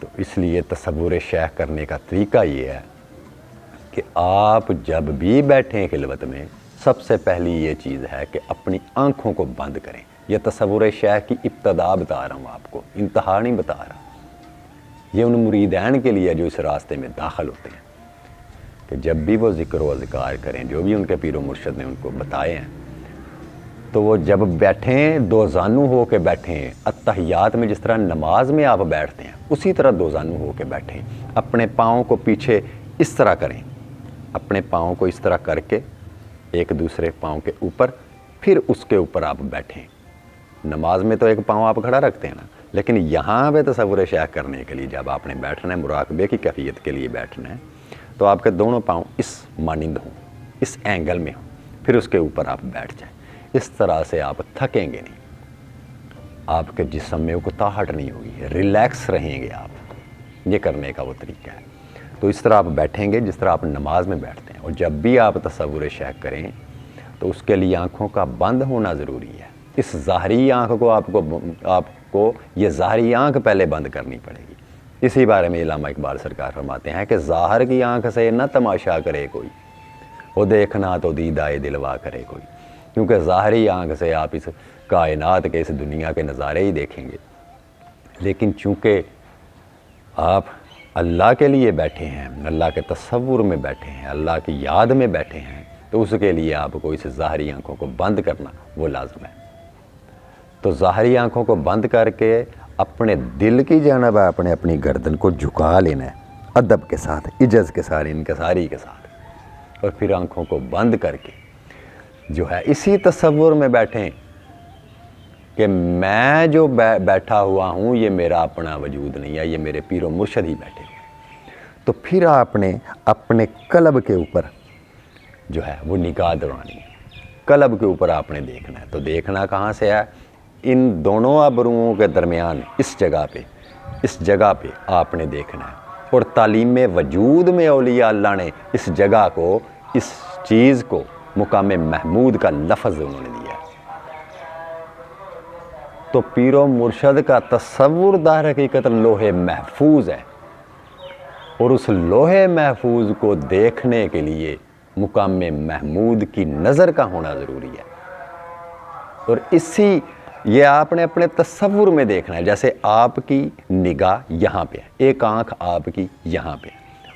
تو اس لیے تصور شیخ کرنے کا طریقہ یہ ہے کہ آپ جب بھی بیٹھیں خلوت میں، سب سے پہلی یہ چیز ہے کہ اپنی آنکھوں کو بند کریں۔ یہ تصور شیخ کی ابتدا بتا رہا ہوں آپ کو، انتہا نہیں بتا رہا۔ یہ ان مریدین کے لیے جو اس راستے میں داخل ہوتے ہیں کہ جب بھی وہ ذکر و اذکار کریں، جو بھی ان کے پیر و مرشد نے ان کو بتائے ہیں، تو وہ جب بیٹھیں دو زانو ہو کے بیٹھیں، اتحیات میں جس طرح نماز میں آپ بیٹھتے ہیں اسی طرح دو زانو ہو کے بیٹھیں، اپنے پاؤں کو پیچھے اس طرح کریں، اپنے پاؤں کو اس طرح کر کے ایک دوسرے پاؤں کے اوپر، پھر اس کے اوپر آپ بیٹھیں۔ نماز میں تو ایک پاؤں آپ کھڑا رکھتے ہیں نا، لیکن یہاں پہ تصور شیخ کرنے کے لیے جب آپ نے بیٹھنا ہے، مراقبے کی کیفیت کے لیے بیٹھنا ہے، تو آپ کے دونوں پاؤں اس مانند ہوں، اس اینگل میں ہوں، پھر اس کے اوپر آپ بیٹھ جائیں۔ اس طرح سے آپ تھکیں گے نہیں، آپ کے جسم میں اکتاہٹ نہیں ہوگی، ریلیکس رہیں گے آپ۔ یہ کرنے کا وہ طریقہ ہے۔ تو اس طرح آپ بیٹھیں گے جس طرح آپ نماز میں بیٹھتے ہیں، اور جب بھی آپ تصور شیخ کریں تو اس کے لیے آنکھوں کا بند ہونا ضروری ہے۔ اس ظاہری آنکھ کو آپ کو یہ ظاہری آنکھ پہلے بند کرنی پڑے گی۔ اسی بارے میں علامہ اقبال سرکار فرماتے ہیں کہ ظاہر کی آنکھ سے نہ تماشا کرے کوئی، وہ دیکھنا تو دیدائے دلوا کرے کوئی، کیونکہ ظاہری آنکھ سے آپ اس کائنات کے، اس دنیا کے نظارے ہی دیکھیں گے، لیکن چونکہ آپ اللہ کے لیے بیٹھے ہیں، اللہ کے تصور میں بیٹھے ہیں، اللہ کی یاد میں بیٹھے ہیں، تو اس کے لیے آپ کو اس ظاہری آنکھوں کو بند کرنا وہ لازم ہے۔ تو ظاہری آنکھوں کو بند کر کے اپنے دل کی جانب اپنی گردن کو جھکا لینا ہے، ادب کے ساتھ، عجز کے ساتھ، انکساری کے ساتھ، اور پھر آنکھوں کو بند کر کے جو ہے اسی تصور میں بیٹھیں کہ میں جو بیٹھا ہوا ہوں یہ میرا اپنا وجود نہیں ہے، یہ میرے پیر و مرشد ہی بیٹھے ہوئے۔ تو پھر آپ نے اپنے قلب کے اوپر جو ہے وہ نگاہ دوڑانی ہے، قلب کے اوپر آپ نے دیکھنا ہے۔ تو دیکھنا کہاں سے ہے؟ ان دونوں ابروؤں کے درمیان اس جگہ پہ آپ نے دیکھنا ہے۔ اور تعلیم وجود میں اولیاء اللہ نے اس جگہ کو، اس چیز کو مقام محمود کا لفظ انہوں نے دیا ہے۔ تو پیر و مرشد کا تصور در حقیقت لوح محفوظ ہے، اور اس لوح محفوظ کو دیکھنے کے لیے مقام محمود کی نظر کا ہونا ضروری ہے۔ اور یہ آپ نے اپنے تصور میں دیکھنا ہے، جیسے آپ کی نگاہ یہاں پہ ہے، ایک آنکھ آپ کی یہاں پہ،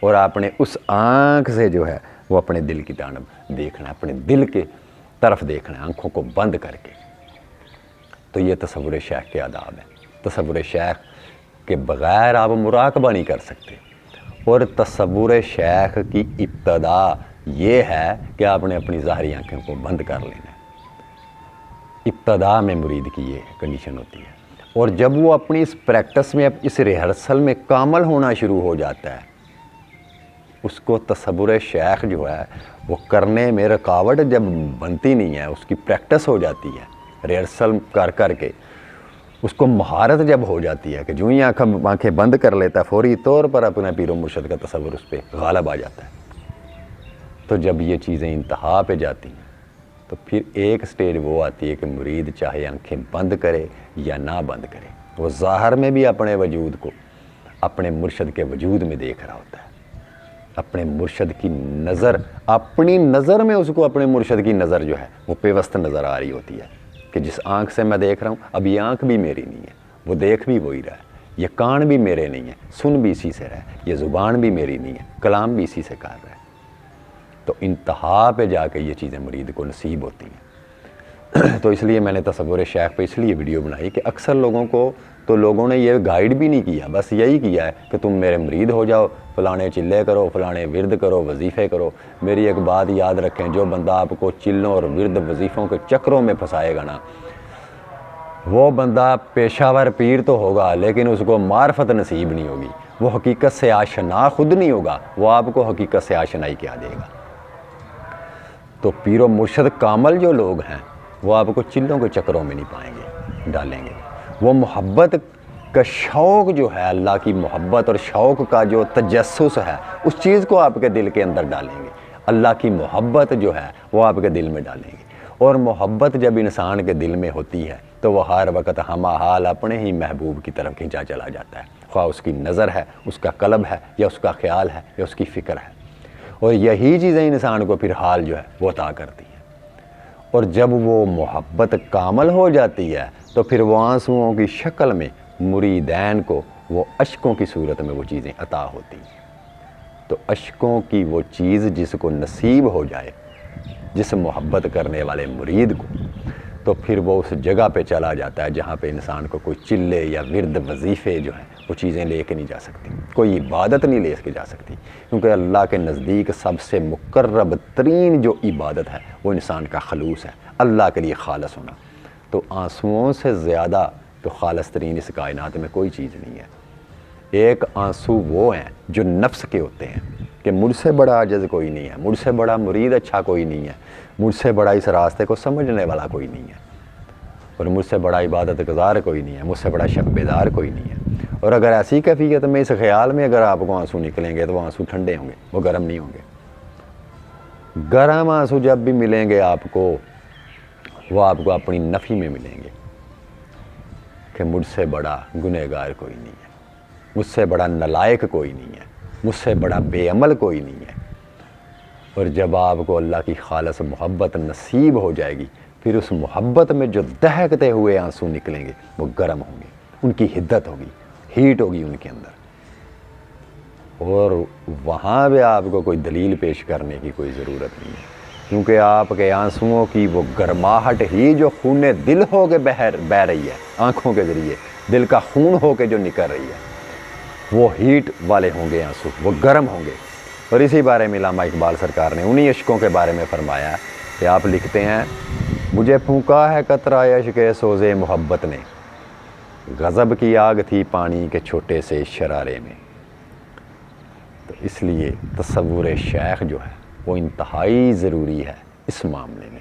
اور آپ نے اس آنکھ سے جو ہے وہ اپنے دل کی جانب دیکھنا ہے، اپنے دل کے طرف دیکھنا ہے، آنکھوں کو بند کر کے۔ تو یہ تصور شیخ کے آداب ہے۔ تصور شیخ کے بغیر آپ مراقبہ نہیں کر سکتے، اور تصور شیخ کی ابتدا یہ ہے کہ آپ نے اپنی ظاہری آنکھوں کو بند کر لینا ہے۔ ابتدا میں مرید کی یہ کنڈیشن ہوتی ہے، اور جب وہ اپنی اس پریکٹس میں، اس ریہرسل میں کامل ہونا شروع ہو جاتا ہے، اس کو تصور شیخ جو ہے وہ کرنے میں رکاوٹ جب بنتی نہیں ہے، اس کی پریکٹس ہو جاتی ہے، ریہرسل کر کے اس کو مہارت جب ہو جاتی ہے کہ جو ہی آنکھیں بند کر لیتا ہے، فوری طور پر اپنے پیر و مرشد کا تصور اس پہ غالب آ جاتا ہے۔ تو جب یہ چیزیں انتہا پہ جاتی ہیں تو پھر ایک سٹیج وہ آتی ہے کہ مرید چاہے آنکھیں بند کرے یا نہ بند کرے، وہ ظاہر میں بھی اپنے وجود کو اپنے مرشد کے وجود میں دیکھ رہا ہوتا ہے، اپنے مرشد کی نظر، اپنی نظر میں اس کو اپنے مرشد کی نظر جو ہے وہ پیوست نظر آ رہی ہوتی ہے کہ جس آنکھ سے میں دیکھ رہا ہوں اب یہ آنکھ بھی میری نہیں ہے، وہ دیکھ بھی وہی رہا ہے، یہ کان بھی میرے نہیں ہے، سن بھی اسی سے رہا ہے، یہ زبان بھی میری نہیں ہے، کلام بھی اسی سے کر رہا ہے۔ تو انتہا پہ جا کے یہ چیزیں مرید کو نصیب ہوتی ہیں۔ تو اس لیے میں نے تصور شیخ پہ اس لیے ویڈیو بنائی کہ اکثر لوگوں نے یہ گائیڈ بھی نہیں کیا، بس یہی کیا ہے کہ تم میرے مرید ہو جاؤ، فلانے چلے کرو، فلانے ورد کرو، وظیفے کرو۔ میری ایک بات یاد رکھیں، جو بندہ آپ کو چلوں اور ورد وظیفوں کے چکروں میں پھنسائے گا نا، وہ بندہ پیشہ ور پیر تو ہوگا لیکن اس کو معرفت نصیب نہیں ہوگی، وہ حقیقت سے آشنا خود نہیں ہوگا، وہ آپ کو حقیقت سے آشنائی کیا دے گا۔ تو پیر و مرشد کامل جو لوگ ہیں وہ آپ کو چلوں کے چکروں میں نہیں ڈالیں گے، وہ محبت کا شوق جو ہے، اللہ کی محبت اور شوق کا جو تجسس ہے، اس چیز کو آپ کے دل کے اندر ڈالیں گے، اللہ کی محبت جو ہے وہ آپ کے دل میں ڈالیں گے۔ اور محبت جب انسان کے دل میں ہوتی ہے تو وہ ہر وقت ہمہ حال اپنے ہی محبوب کی طرف کھینچا چلا جاتا ہے، خواہ اس کی نظر ہے، اس کا قلب ہے، یا اس کا خیال ہے، یا اس کی فکر ہے، اور یہی چیزیں انسان کو پھر حال جو ہے وہ عطا کرتی ہیں۔ اور جب وہ محبت کامل ہو جاتی ہے تو پھر وہ آنسوؤں کی شکل میں مریدین کو وہ اشکوں کی صورت میں وہ چیزیں عطا ہوتی ہیں۔ تو اشکوں کی وہ چیز جس کو نصیب ہو جائے، جس محبت کرنے والے مرید کو، تو پھر وہ اس جگہ پہ چلا جاتا ہے جہاں پہ انسان کو کوئی چلے یا ورد وظیفے جو ہیں وہ چیزیں لے کے نہیں جا سکتی، کوئی عبادت نہیں لے کے جا سکتی، کیونکہ اللہ کے نزدیک سب سے مقرب ترین جو عبادت ہے وہ انسان کا خلوص ہے، اللہ کے لیے خالص ہونا۔ تو آنسوؤں سے زیادہ تو خالص ترین اس کائنات میں کوئی چیز نہیں ہے۔ ایک آنسو وہ ہیں جو نفس کے ہوتے ہیں کہ مجھ سے بڑا عاجز کوئی نہیں ہے، مجھ سے بڑا مرید اچھا کوئی نہیں ہے، مجھ سے بڑا اس راستے کو سمجھنے والا کوئی نہیں ہے، اور مجھ سے بڑا عبادت گزار کوئی نہیں ہے، مجھ سے بڑا شب بیدار کوئی نہیں ہے۔ اور اگر ایسی کیفیت میں اس خیال میں اگر آپ کو آنسو نکلیں گے تو وہ آنسو ٹھنڈے ہوں گے، وہ گرم نہیں ہوں گے۔ گرم آنسو جب بھی ملیں گے آپ کو، وہ آپ کو اپنی نفی میں ملیں گے کہ مجھ سے بڑا گنہگار کوئی نہیں ہے، مجھ سے بڑا نالائق کوئی نہیں ہے، مجھ سے بڑا بے عمل کوئی نہیں ہے۔ اور جب آپ کو اللہ کی خالص محبت نصیب ہو جائے گی، پھر اس محبت میں جو دہکتے ہوئے آنسو نکلیں گے وہ گرم ہوں گے، ان کی حدت ہوگی، ہیٹ ہوگی ان کے اندر، اور وہاں پہ آپ کو کوئی دلیل پیش کرنے کی کوئی ضرورت نہیں ہے، کیونکہ آپ کے آنسوؤں کی وہ گرماہٹ ہی جو خون دل ہو کے بہہ رہی ہے، آنکھوں کے ذریعے دل کا خون ہو کے جو نکل رہی ہے، وہ ہیٹ والے ہوں گے آنسو، وہ گرم ہوں گے۔ اور اسی بارے میں علامہ اقبال سرکار نے انہی عشقوں کے بارے میں فرمایا کہ آپ لکھتے ہیں، مجھے پھونکا ہے قطرہ عشق سوز محبت نے، غضب کی آگ تھی پانی کے چھوٹے سے شرارے میں۔ تو اس لیے تصور شیخ جو ہے وہ انتہائی ضروری ہے اس معاملے میں۔